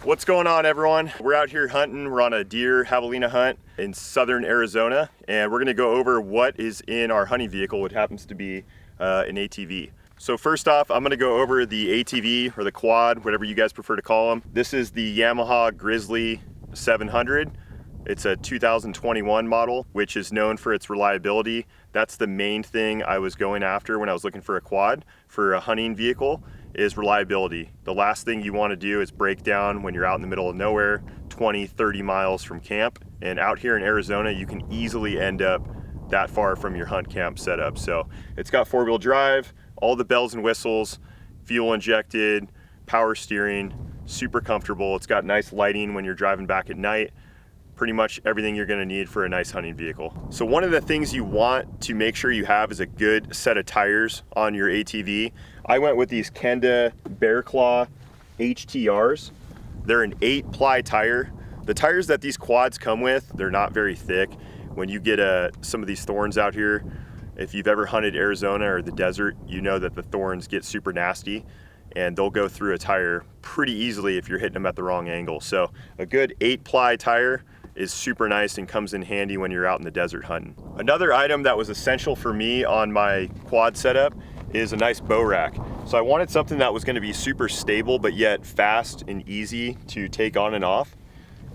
What's going on, everyone? We're out here hunting. We're on a deer javelina hunt in southern Arizona, and we're gonna go over what is in our hunting vehicle, which happens to be an ATV. So first off, I'm gonna go over the ATV or the quad, whatever you guys prefer to call them. This is the Yamaha Grizzly 700. It's a 2021 model, which is known for its reliability. That's the main thing I was going after when I was looking for a quad for a hunting vehicle, is reliability. The last thing you want to do is break down when you're out in the middle of nowhere, 20, 30 miles from camp. And out here in Arizona, you can easily end up that far from your hunt camp setup. So it's got four-wheel drive, all the bells and whistles, fuel injected, power steering, super comfortable. It's got nice lighting when you're driving back at night. Pretty much everything you're gonna need for a nice hunting vehicle. So one of the things you want to make sure you have is a good set of tires on your ATV. I went with these Kenda Bear Claw HTRs. They're an 8-ply tire. The tires that these quads come with, they're not very thick. When you get some of these thorns out here, if you've ever hunted Arizona or the desert, you know that the thorns get super nasty and they'll go through a tire pretty easily if you're hitting them at the wrong angle. So a good 8-ply tire is super nice and comes in handy when you're out in the desert hunting. Another item that was essential for me on my quad setup is a nice bow rack. So I wanted something that was gonna be super stable, but yet fast and easy to take on and off.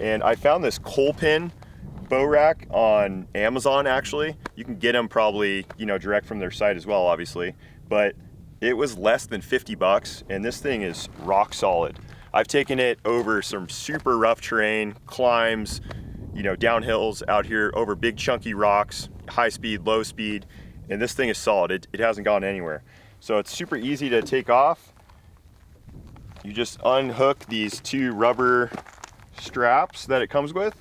And I found this coal pin bow rack on Amazon, actually. You can get them probably, direct from their site as well, obviously. But it was less than 50 bucks, and this thing is rock solid. I've taken it over some super rough terrain, climbs, downhills out here over big chunky rocks, high speed, low speed, and this thing is solid. It hasn't gone anywhere. So it's super easy to take off. You just unhook these 2 rubber straps that it comes with,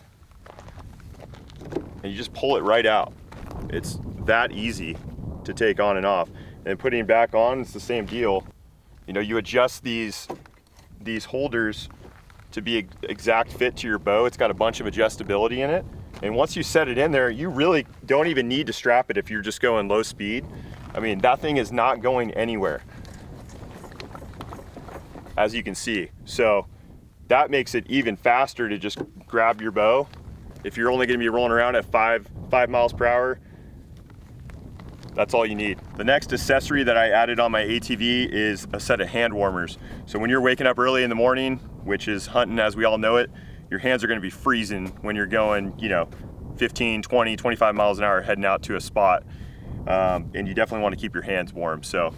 and you just pull it right out. It's that easy to take on and off. And putting it back on, it's the same deal. You adjust these holders to be exact fit to your bow. It's got a bunch of adjustability in it. And once you set it in there, you really don't even need to strap it if you're just going low speed. I mean, that thing is not going anywhere, as you can see. So that makes it even faster to just grab your bow. If you're only gonna be rolling around at 5 miles per hour, that's all you need. The next accessory that I added on my ATV is a set of hand warmers. So when you're waking up early in the morning, which is hunting as we all know it, your hands are gonna be freezing when you're going, 15, 20, 25 miles an hour heading out to a spot. And you definitely wanna keep your hands warm. So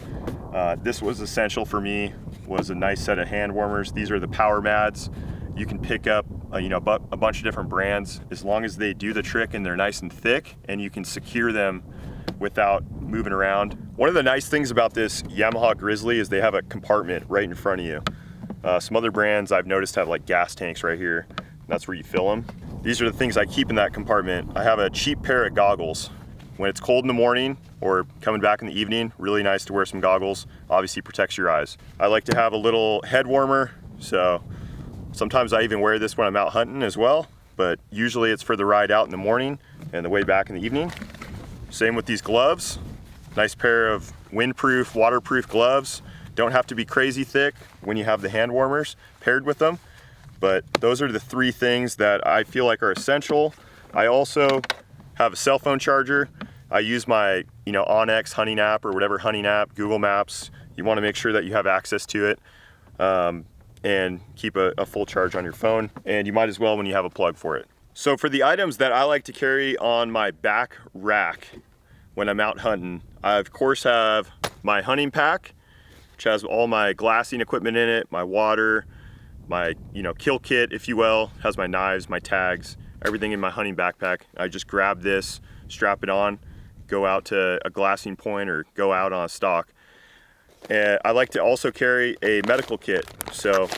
this was essential for me, was a nice set of hand warmers. These are the Power Mads. You can pick up a bunch of different brands as long as they do the trick and they're nice and thick and you can secure them without moving around. One of the nice things about this Yamaha Grizzly is they have a compartment right in front of you. Some other brands I've noticed have like gas tanks right here. That's where you fill them. These are the things I keep in that compartment. I have a cheap pair of goggles. When it's cold in the morning or coming back in the evening, really nice to wear some goggles. Obviously protects your eyes. I like to have a little head warmer, so sometimes I even wear this when I'm out hunting as well, but usually it's for the ride out in the morning and the way back in the evening. Same with these gloves. Nice pair of windproof, waterproof gloves. Don't have to be crazy thick when you have the hand warmers paired with them, but those are the 3 things that I feel like are essential. I also have a cell phone charger. I use my, Onyx hunting app or whatever hunting app, Google Maps. You wanna make sure that you have access to it. And keep a full charge on your phone, and you might as well when you have a plug for it. So for the items that I like to carry on my back rack when I'm out hunting, I of course have my hunting pack, which has all my glassing equipment in it, my water, my kill kit, if you will, has my knives, my tags, everything in my hunting backpack. I just grab this, strap it on, go out to a glassing point or go out on a stalk. And I like to also carry a medical kit. So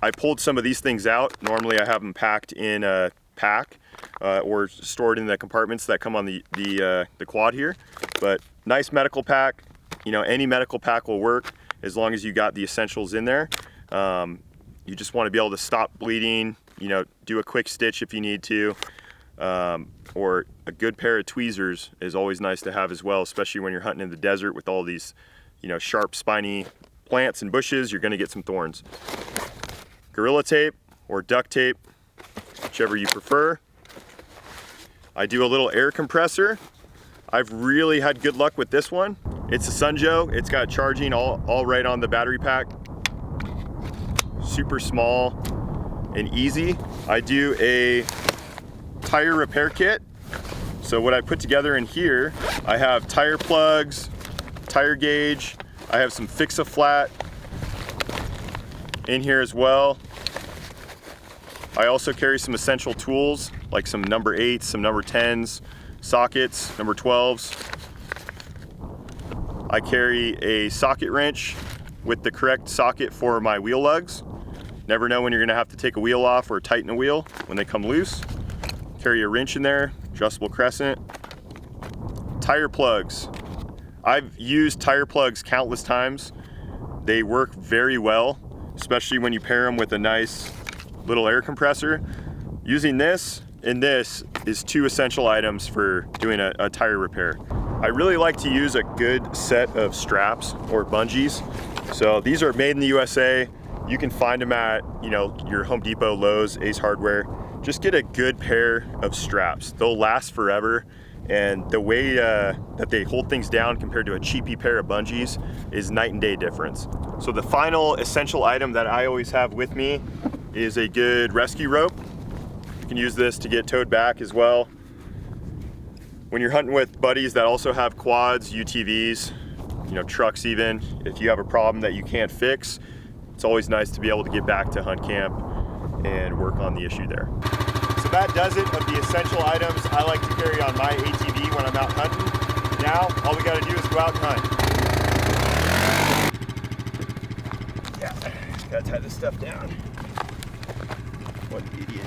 I pulled some of these things out. Normally I have them packed in a pack or stored in the compartments that come on the quad here. But nice medical pack. Any medical pack will work as long as you got the essentials in there. You just want to be able to stop bleeding, do a quick stitch if you need to. Or a good pair of tweezers is always nice to have as well, especially when you're hunting in the desert with all these sharp spiny plants and bushes. You're going to get some thorns. Gorilla tape, or duct tape, whichever you prefer. I do a little air compressor. I've really had good luck with this one. It's a Sunjo. It's got charging all right on the battery pack. Super small and easy. I do a tire repair kit. So what I put together in here, I have tire plugs, tire gauge, I have some Fix-A-Flat in here as well. I also carry some essential tools like some number 8s, some number 10s, sockets, number 12s. I carry a socket wrench with the correct socket for my wheel lugs. Never know when you're gonna have to take a wheel off or tighten a wheel when they come loose. Carry a wrench in there, adjustable crescent. Tire plugs. I've used tire plugs countless times. They work very well, especially when you pair them with a nice little air compressor. Using this and this is 2 essential items for doing a tire repair. I really like to use a good set of straps or bungees. So these are made in the USA. You can find them at, you know, your Home Depot, Lowe's, Ace Hardware. Just get a good pair of straps. They'll last forever. And the way that they hold things down compared to a cheapy pair of bungees is night and day difference. So the final essential item that I always have with me is a good rescue rope. You can use this to get towed back as well. When you're hunting with buddies that also have quads, UTVs, you know, trucks even, if you have a problem that you can't fix, it's always nice to be able to get back to hunt camp and work on the issue there. So that does it of the essential items I like to carry on my ATV when I'm out hunting. Now, all we gotta do is go out and hunt. Yeah, gotta tie this stuff down. What an idiot.